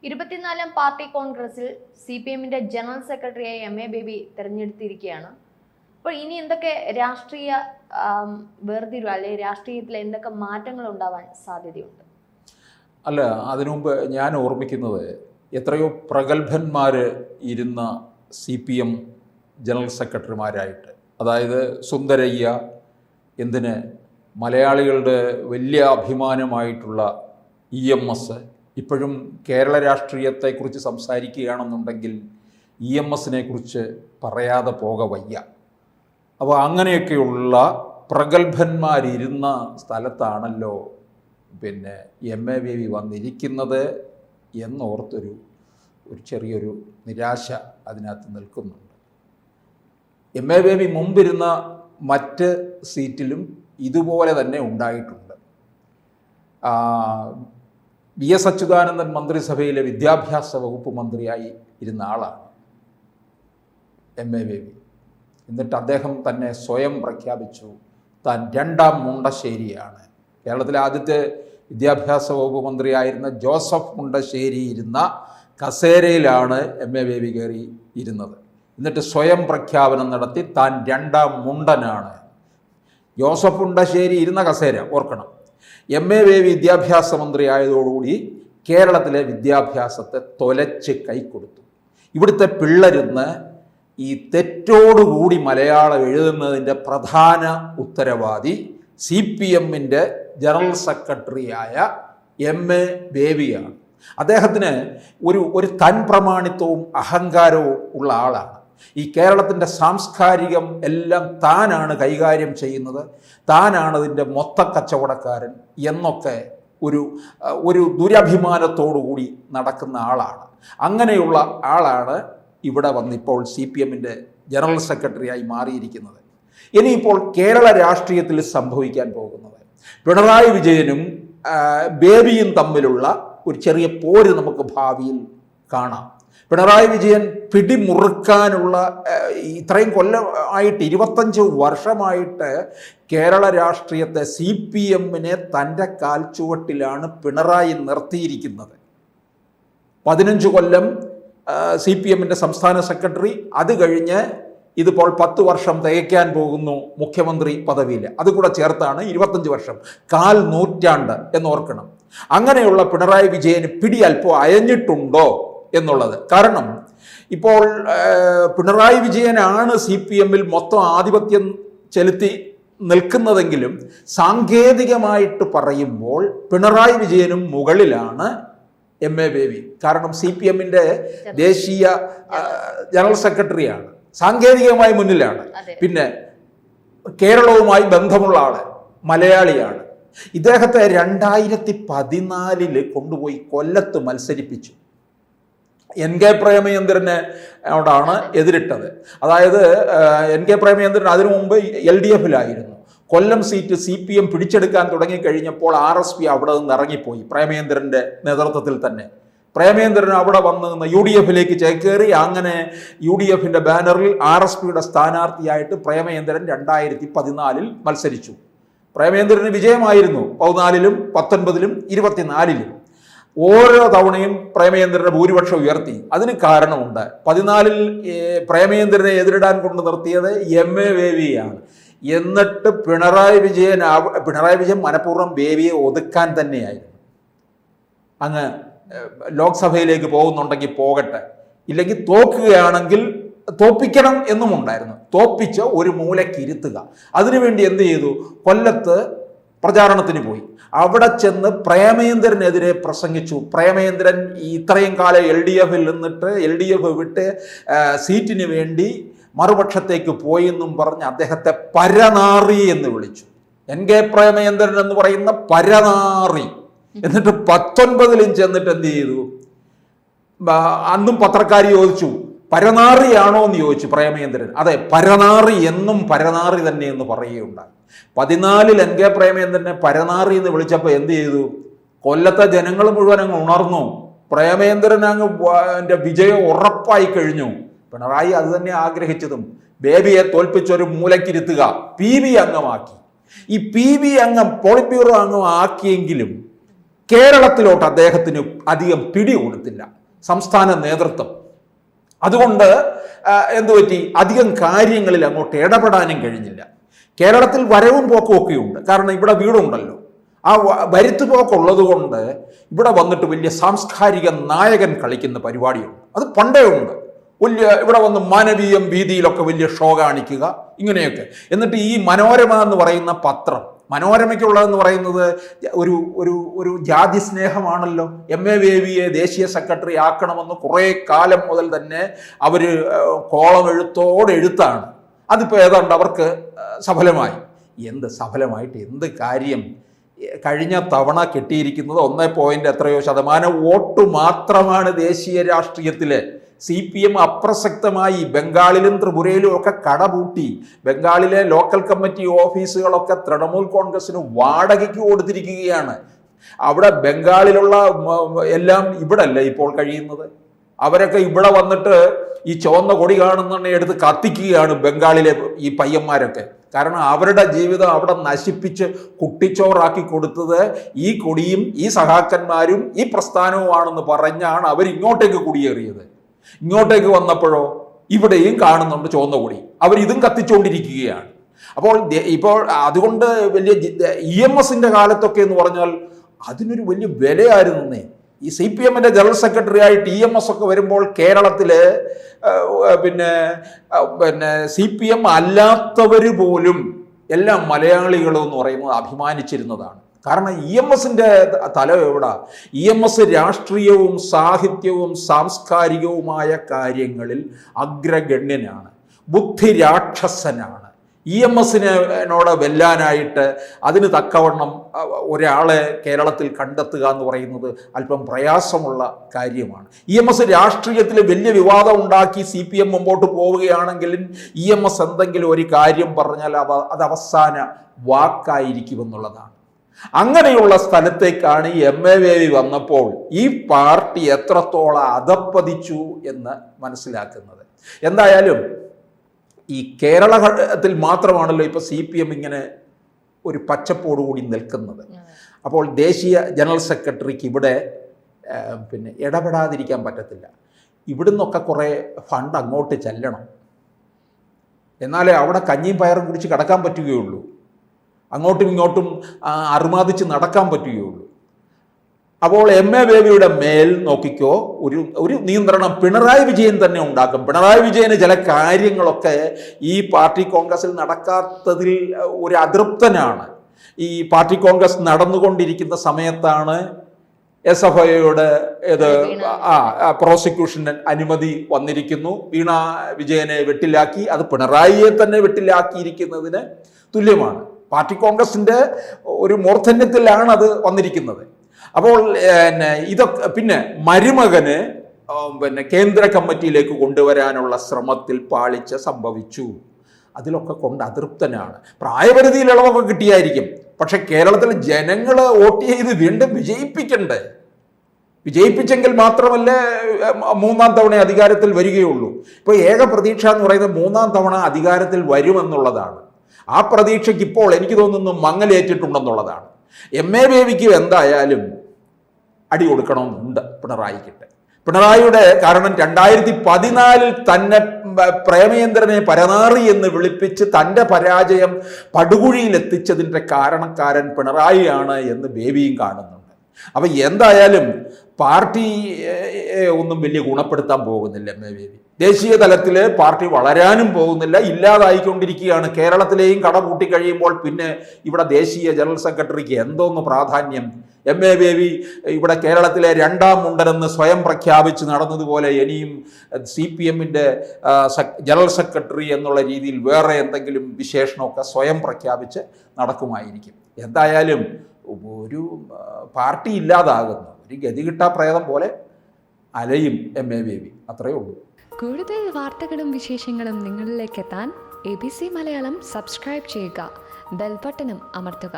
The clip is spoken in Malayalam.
24-ാം പാർട്ടി കോൺഗ്രസിൽ CPM-ന്റെ ജനറൽ സെക്രട്ടറിയായി MA ബേബി തെരഞ്ഞെടുത്തിരിക്കുകയാണ്. അപ്പോൾ ഇനി എന്തൊക്കെ രാഷ്ട്രീയ വേർതിരിവ് അല്ലെങ്കിൽ രാഷ്ട്രീയത്തിൽ എന്തൊക്കെ മാറ്റങ്ങൾ ഉണ്ടാവാൻ സാധ്യതയുണ്ട്? അല്ല, അതിനുമുമ്പ് ഞാൻ ഓർമ്മിക്കുന്നത് എത്രയോ പ്രഗത്ഭന്മാർ ഇരുന്ന CPM ജനറൽ സെക്രട്ടറിമാരായിട്ട്, അതായത് സുന്ദരയ്യ, എന്തിന് മലയാളികളുടെ വലിയ അഭിമാനമായിട്ടുള്ള EMS ഇപ്പോഴും കേരള രാഷ്ട്രീയത്തെക്കുറിച്ച് സംസാരിക്കുകയാണെന്നുണ്ടെങ്കിൽ EMS-നെ കുറിച്ച് പറയാതെ പോക വയ്യ. അപ്പോൾ അങ്ങനെയൊക്കെയുള്ള പ്രഗത്ഭന്മാരിരുന്ന സ്ഥലത്താണല്ലോ MA ബേബി വന്നിരിക്കുന്നത് എന്നോർത്തൊരു ചെറിയൊരു നിരാശ അതിനകത്ത് നിൽക്കുന്നുണ്ട്. MA ബേബി മുമ്പിരുന്ന മറ്റ് സീറ്റിലും ഇതുപോലെ തന്നെ ഉണ്ടായിട്ടുണ്ട്. VS അച്യുതാനന്ദൻ മന്ത്രിസഭയിലെ വിദ്യാഭ്യാസ വകുപ്പ് മന്ത്രിയായി ഇരുന്ന ആളാണ് MA ബേബി. എന്നിട്ട് അദ്ദേഹം തന്നെ സ്വയം പ്രഖ്യാപിച്ചു താൻ രണ്ടാം മുണ്ടശ്ശേരിയാണ്. കേരളത്തിലെ ആദ്യത്തെ വിദ്യാഭ്യാസ വകുപ്പ് മന്ത്രിയായിരുന്ന ജോസഫ് മുണ്ടശ്ശേരി ഇരുന്ന കസേരയിലാണ് MA ബേബി കയറി ഇരുന്നത്. എന്നിട്ട് സ്വയം പ്രഖ്യാപനം നടത്തി താൻ രണ്ടാം മുണ്ടനാണ്. ജോസഫ് മുണ്ടശ്ശേരി ഇരുന്ന കസേര ഓർക്കണം. MA ബേബി വിദ്യാഭ്യാസ മന്ത്രി ആയതോടുകൂടി കേരളത്തിലെ വിദ്യാഭ്യാസത്തെ തൊലച്ച് കൈക്കൊടുത്തു. ഇവിടുത്തെ പിള്ളേരുന്ന് ഈ തെറ്റോടുകൂടി മലയാളം എഴുതുന്നതിൻ്റെ പ്രധാന ഉത്തരവാദി CPM-ന്റെ ജനറൽ സെക്രട്ടറിയായ MA ബേബിയാണ്. അദ്ദേഹത്തിന് ഒരു തൻ പ്രമാണിത്വവും അഹങ്കാരവും ഉള്ള ആളാണ്. ഈ കേരളത്തിൻ്റെ സാംസ്കാരികം എല്ലാം താനാണ് കൈകാര്യം ചെയ്യുന്നത്, താനാണ് അതിൻ്റെ മൊത്ത കച്ചവടക്കാരൻ എന്നൊക്കെ ഒരു ദുരഭിമാനത്തോടുകൂടി നടക്കുന്ന ആളാണ്. അങ്ങനെയുള്ള ആളാണ് ഇവിടെ വന്നിപ്പോൾ CPM-ന്റെ ജനറൽ സെക്രട്ടറിയായി മാറിയിരിക്കുന്നത്. ഇനിയിപ്പോൾ കേരള രാഷ്ട്രീയത്തിൽ സംഭവിക്കാൻ പോകുന്നത് പിണറായി വിജയനും ബേബിയും തമ്മിലുള്ള ഒരു ചെറിയ പോര് നമുക്ക് ഭാവിയിൽ കാണാം. പിണറായി വിജയൻ പിടിമുറുക്കാനുള്ള ഇത്രയും കൊല്ലം ആയിട്ട് 25 വർഷമായിട്ട് കേരള രാഷ്ട്രീയത്തെ CPM-നെ തൻ്റെ കാൽച്ചുവട്ടിലാണ് പിണറായി നിർത്തിയിരിക്കുന്നത്. 15 കൊല്ലം CPM-ന്റെ സംസ്ഥാന സെക്രട്ടറി, അത് കഴിഞ്ഞ് ഇതിപ്പോൾ 10 വർഷം തികയ്ക്കാൻ പോകുന്നു മുഖ്യമന്ത്രി പദവിയിൽ. അതുകൂടെ ചേർത്താണ് 25 വർഷം, 1/4 നൂറ്റാണ്ട് എന്നോർക്കണം. അങ്ങനെയുള്ള പിണറായി വിജയന് പിടി അല്പം അയഞ്ഞിട്ടുണ്ടോ എന്നുള്ളത്. കാരണം ഇപ്പോൾ പിണറായി വിജയനാണ് CPM-ൽ മൊത്തം ആധിപത്യം ചെലുത്തി നിൽക്കുന്നതെങ്കിലും സാങ്കേതികമായിട്ട് പറയുമ്പോൾ പിണറായി വിജയനും മുകളിലാണ് MA ബേബി. കാരണം CPM-ന്റെ ദേശീയ ജനറൽ സെക്രട്ടറിയാണ്, സാങ്കേതികമായി മുന്നിലാണ്. പിന്നെ കേരളവുമായി ബന്ധമുള്ള ആള്, മലയാളിയാണ്. ഇദ്ദേഹത്തെ 2014 കൊണ്ടുപോയി കൊല്ലത്ത് മത്സരിപ്പിച്ചു. NK പ്രേമചന്ദ്രനോടാണ് എതിരിട്ടത്. അതായത് NK പ്രേമചന്ദ്രൻ അതിനു മുമ്പ് LDF-ലായിരുന്നു. കൊല്ലം സീറ്റ് CPM പിടിച്ചെടുക്കാൻ തുടങ്ങിക്കഴിഞ്ഞപ്പോൾ RSP അവിടെ നിന്ന് ഇറങ്ങിപ്പോയി. പ്രേമചന്ദ്രൻ്റെ നേതൃത്വത്തിൽ തന്നെ പ്രേമചന്ദ്രൻ അവിടെ വന്ന് നിന്ന് UDF-ലേക്ക് ചേക്കേറി. അങ്ങനെ UDF-ന്റെ ബാനറിൽ RSPയുടെ സ്ഥാനാർത്ഥിയായിട്ട് പ്രേമചന്ദ്രൻ 2014 മത്സരിച്ചു. പ്രേമചന്ദ്രന് വിജയമായിരുന്നു 14-ലും 19-ലും 24-ലും. ഓരോ തവണയും പ്രേമചന്ദ്രന്റെ ഭൂരിപക്ഷം ഉയർത്തി. അതിന് കാരണമുണ്ട്. 14-ൽ പ്രേമചന്ദ്രനെ എതിരിടാൻ കൊണ്ട് നിർത്തിയത് MA ബേബിയാണ്. എന്നിട്ട് പിണറായി വിജയൻ മനഃപൂർവ്വം ബേബിയെ ഒതുക്കാൻ തന്നെയായിരുന്നു. അങ്ങ് ലോക്സഭയിലേക്ക് പോകുന്നുണ്ടെങ്കിൽ പോകട്ടെ, ഇല്ലെങ്കിൽ തോക്കുകയാണെങ്കിൽ തോപ്പിക്കണം എന്നും ഉണ്ടായിരുന്നു. തോപ്പിച്ച് ഒരു മൂലയ്ക്ക് ഇരുത്തുക. അതിനുവേണ്ടി എന്ത് ചെയ്തു? കൊല്ലത്ത് പ്രചാരണത്തിന് പോയി. അവിടെ ചെന്ന് പ്രേമചന്ദ്രനെതിരെ പ്രസംഗിച്ചു. പ്രേമചന്ദ്രൻ ഇത്രയും കാലം LDF-ൽ നിന്നിട്ട് LDF വിട്ട് സീറ്റിന് വേണ്ടി മറുപക്ഷത്തേക്ക് പോയി എന്നും പറഞ്ഞ് അദ്ദേഹത്തെ പരനാറി എന്ന് വിളിച്ചു. NK പ്രേമചന്ദ്രൻ എന്ന് പറയുന്ന പരനാറി. എന്നിട്ട് 19-ലും ചെന്നിട്ട് എന്ത് ചെയ്തു? അന്നും പത്രക്കാർ ചോദിച്ചു, പരനാറിയാണോ എന്ന് ചോദിച്ചു പ്രേമചന്ദ്രൻ. അതെ, പരനാറി എന്നും പരനാറി തന്നെ എന്ന് പറയുകയുണ്ടായി. 14-ൽ NK പ്രേമചന്ദ്രനെ പരനാറി എന്ന് വിളിച്ചപ്പോൾ എന്ത് ചെയ്തു? കൊല്ലത്തെ ജനങ്ങൾ മുഴുവൻ അങ്ങ് ഉണർന്നു. പ്രേമചന്ദ്രൻ അങ്ങ് വിജയം ഉറപ്പായി കഴിഞ്ഞു. പിണറായി അത് തന്നെ ആഗ്രഹിച്ചതും, ബേബിയെ തോൽപ്പിച്ചൊരു മൂലക്കിരുത്തുക, PB അംഗമാക്കി. ഈ PB അംഗം പോളിറ്റ് ബ്യൂറോ അംഗം ആക്കിയെങ്കിലും കേരളത്തിലോട്ട് അദ്ദേഹത്തിന് അധികം പിടി കൊടുത്തില്ല സംസ്ഥാന നേതൃത്വം. അതുകൊണ്ട് എന്തുപറ്റി, അധികം കാര്യങ്ങളിൽ അങ്ങോട്ട് ഇടപെടാനും കഴിഞ്ഞില്ല. കേരളത്തിൽ വരവും പോക്കും ഒക്കെയുണ്ട്, കാരണം ഇവിടെ വീടുണ്ടല്ലോ. ആ വരുത്തുപോക്കുള്ളത് കൊണ്ട് ഇവിടെ വന്നിട്ട് വലിയ സാംസ്കാരിക നായകൻ കളിക്കുന്ന പരിപാടിയുണ്ട്. അത് പണ്ടേ ഉണ്ട്. വലിയ ഇവിടെ വന്ന് മാനവീയം വീതിയിലൊക്കെ വലിയ ഷോ കാണിക്കുക, ഇങ്ങനെയൊക്കെ. എന്നിട്ട് ഈ മനോരമ എന്ന് പറയുന്ന പത്രം, മനോരമയ്ക്കുള്ളതെന്ന് പറയുന്നത് ഒരു ഒരു ഒരു ജാതി സ്നേഹമാണല്ലോ. എം.എ. ബേബിയെ ദേശീയ സെക്രട്ടറി ആക്കണമെന്ന് കുറേ കാലം മുതൽ തന്നെ അവർ കോളം എഴുത്താണ്. അതിപ്പോൾ ഏതാണ്ട് അവർക്ക് സഫലമായി. എന്ത് സഫലമായിട്ട് എന്ത് കാര്യം? കഴിഞ്ഞ തവണ കിട്ടിയിരിക്കുന്നത് 1% വോട്ട് മാത്രമാണ് ദേശീയ രാഷ്ട്രീയത്തിൽ. CPM അപ്രസക്തമായി ബംഗാളിലും ത്രിപുരയിലും ഒക്കെ കടപൂട്ടി. ബംഗാളിലെ ലോക്കൽ കമ്മിറ്റി ഓഫീസുകളൊക്കെ തൃണമൂൽ കോൺഗ്രസിന് വാടകയ്ക്ക് കൊടുത്തിരിക്കുകയാണ്. അവിടെ ബംഗാളിലുള്ള എല്ലാം ഇവിടെ അല്ല ഇപ്പോൾ കഴിയുന്നത്. അവരൊക്കെ ഇവിടെ വന്നിട്ട് ഈ ചുവന്ന കൊടി കാണുന്നുണ്ടെ എടുത്ത് കത്തിക്കുകയാണ് ബംഗാളിലെ ഈ പയ്യന്മാരൊക്കെ. കാരണം അവരുടെ ജീവിതം അവിടെ നശിപ്പിച്ച് കുട്ടിച്ചോറാക്കി കൊടുത്തത് ഈ കൊടിയും ഈ സഹാക്കന്മാരും ഈ പ്രസ്ഥാനവുമാണെന്ന് പറഞ്ഞാണ് അവർ ഇങ്ങോട്ടേക്ക് കുടിയേറിയത്. ഇങ്ങോട്ടേക്ക് വന്നപ്പോഴോ ഇവിടെയും കാണുന്നുണ്ട് ചുവന്ന കൊടി, അവരിതും കത്തിച്ചുകൊണ്ടിരിക്കുകയാണ്. ഇപ്പോൾ അതുകൊണ്ട് വലിയ EMSന്റെ കാലത്തൊക്കെ എന്ന് പറഞ്ഞാൽ അതിനൊരു വലിയ വിലയായിരുന്നേ. ഈ CPMന്റെ ജനറൽ സെക്രട്ടറി ആയിട്ട് EMS ഒക്കെ വരുമ്പോൾ കേരളത്തിൽ പിന്നെ CPM അല്ലാത്തവർ പോലും എല്ലാം മലയാളികളും എന്ന് പറയുന്നത് അഭിമാനിച്ചിരുന്നതാണ്. കാരണം EMSന്റെ തല എവിടാ? EMS രാഷ്ട്രീയവും സാഹിത്യവും സാംസ്കാരികവുമായ കാര്യങ്ങളിൽ അഗ്രഗണ്യനാണ്, ബുദ്ധിരാക്ഷസനാണ്. EMSനോട് വെല്ലാനായിട്ട് അതിന് തക്കവണ്ണം ഒരാളെ കേരളത്തിൽ കണ്ടെത്തുക എന്ന് പറയുന്നത് അല്പം പ്രയാസമുള്ള കാര്യമാണ്. EMS രാഷ്ട്രീയത്തിൽ വലിയ വിവാദം ഉണ്ടാക്കി CPM മുമ്പോട്ട് പോവുകയാണെങ്കിലും EMS എന്തെങ്കിലും ഒരു കാര്യം പറഞ്ഞാൽ അത് അവസാന വാക്കായിരിക്കുമെന്നുള്ളതാണ്. അങ്ങനെയുള്ള സ്ഥലത്തേക്കാണ് M.A. ബേബി വന്നപ്പോൾ ഈ പാർട്ടി എത്രത്തോളം അധപ്പതിച്ചു എന്ന് മനസ്സിലാക്കുന്നത്. എന്തായാലും ഈ കേരളത്തിൽ മാത്രമാണല്ലോ ഇപ്പോൾ CPM ഇങ്ങനെ ഒരു പച്ചപ്പോടുകൂടി നിൽക്കുന്നത്. അപ്പോൾ ദേശീയ ജനറൽ സെക്രട്ടറിക്ക് ഇവിടെ ഇടപെടാതിരിക്കാൻ പറ്റത്തില്ല. ഇവിടുന്നൊക്കെ കുറേ ഫണ്ട് അങ്ങോട്ട് ചെല്ലണം, എന്നാലേ അവിടെ കഞ്ഞിയും പയറും കുടിച്ച് കിടക്കാൻ പറ്റുകയുള്ളൂ, അങ്ങോട്ടും ഇങ്ങോട്ടും അറുമാദിച്ച് നടക്കാൻ പറ്റുകയുള്ളൂ. അപ്പോൾ M.A. ബേബിയുടെ മേൽ നോക്കിക്കോ ഒരു നിയന്ത്രണം പിണറായി വിജയൻ തന്നെ ഉണ്ടാക്കും. പിണറായി വിജയന് ചില കാര്യങ്ങളൊക്കെ ഈ പാർട്ടി കോൺഗ്രസിൽ നടക്കാത്തതിൽ ഒരു അതൃപ്തനാണ്. ഈ പാർട്ടി കോൺഗ്രസ് നടന്നുകൊണ്ടിരിക്കുന്ന സമയത്താണ് SFIയുടെ പ്രോസിക്യൂഷന് അനുമതി വന്നിരിക്കുന്നു. വീണ വിജയനെ വെട്ടിലാക്കി, അത് പിണറായിയെ തന്നെ വെട്ടിലാക്കിയിരിക്കുന്നതിന് തുല്യമാണ്. പാർട്ടി കോൺഗ്രസിന്റെ ഒരു മൂർധന്യത്തിലാണ് അത് വന്നിരിക്കുന്നത്. അപ്പോൾ ഇതൊക്കെ പിന്നെ മരുമകന് കേന്ദ്ര കമ്മിറ്റിയിലേക്ക് കൊണ്ടുവരാനുള്ള ശ്രമത്തിൽ പാളിച്ച സംഭവിച്ചു. അതിലൊക്കെ കൊണ്ട് അതൃപ്തനാണ്. പ്രായപരിധിയിൽ ഇളവൊക്കെ കിട്ടിയായിരിക്കും, പക്ഷെ കേരളത്തിലെ ജനങ്ങൾ വോട്ട് ചെയ്ത് വീണ്ടും വിജയിപ്പിക്കണ്ടേ? വിജയിപ്പിച്ചെങ്കിൽ മാത്രമല്ലേ 3ാം തവണ അധികാരത്തിൽ വരികയുള്ളൂ. ഇപ്പോൾ ഏക പ്രതീക്ഷ എന്ന് പറയുന്നത് 3ാം തവണ അധികാരത്തിൽ വരുമെന്നുള്ളതാണ്. ആ പ്രതീക്ഷയ്ക്ക് ഇപ്പോൾ എനിക്ക് തോന്നുന്നു മങ്ങലേറ്റിട്ടുണ്ടെന്നുള്ളതാണ്. M.A. ബേബിക്ക് എന്തായാലും അടി കൊടുക്കണമെന്നുണ്ട് പിണറായിക്കിട്ട്. പിണറായിയുടെ കാരണം 2014 തന്നെ പ്രേമചന്ദ്രനെ പരനാറി എന്ന് വിളിപ്പിച്ച് തൻ്റെ പരാജയം പടുകുഴിയിലെത്തിച്ചതിൻ്റെ കാരണക്കാരൻ പിണറായിയാണ് എന്ന് ബേബിയും കാണുന്നുണ്ട്. അപ്പം എന്തായാലും പാർട്ടി ഒന്നും വലിയ ഗുണപ്പെടുത്താൻ പോകുന്നില്ല M.A. ബേബി. ദേശീയ തലത്തിൽ പാർട്ടി വളരാനും പോകുന്നില്ല, ഇല്ലാതായിക്കൊണ്ടിരിക്കുകയാണ്. കേരളത്തിലെയും കട കൂട്ടിക്കഴിയുമ്പോൾ പിന്നെ ഇവിടെ ദേശീയ ജനറൽ സെക്രട്ടറിക്ക് എന്തോന്ന് പ്രാധാന്യം? M.A. ബേബി ഇവിടെ കേരളത്തിലെ 2ാം മുണ്ടനെന്ന് സ്വയം പ്രഖ്യാപിച്ച് നടന്നതുപോലെ ഇനിയും CPMന്റെ ജനറൽ സെക്രട്ടറി എന്നുള്ള രീതിയിൽ വേറെ എന്തെങ്കിലും വിശേഷണമൊക്കെ സ്വയം പ്രഖ്യാപിച്ച് നടക്കുമായിരിക്കും. എന്തായാലും ഒരു പാർട്ടി ഇല്ലാതാകുന്നു, ഒരു ഗതികിട്ടാ പ്രേതം പോലെ അലയും M.A. ബേബി. അത്രയേ ഉള്ളൂ. കൂടുതൽ വാർത്തകളും വിശേഷങ്ങളും നിങ്ങളിലേക്ക് എത്താൻ ABC മലയാളം സബ്സ്ക്രൈബ് ചെയ്യുക, ബെൽ ബട്ടണും അമർത്തുക.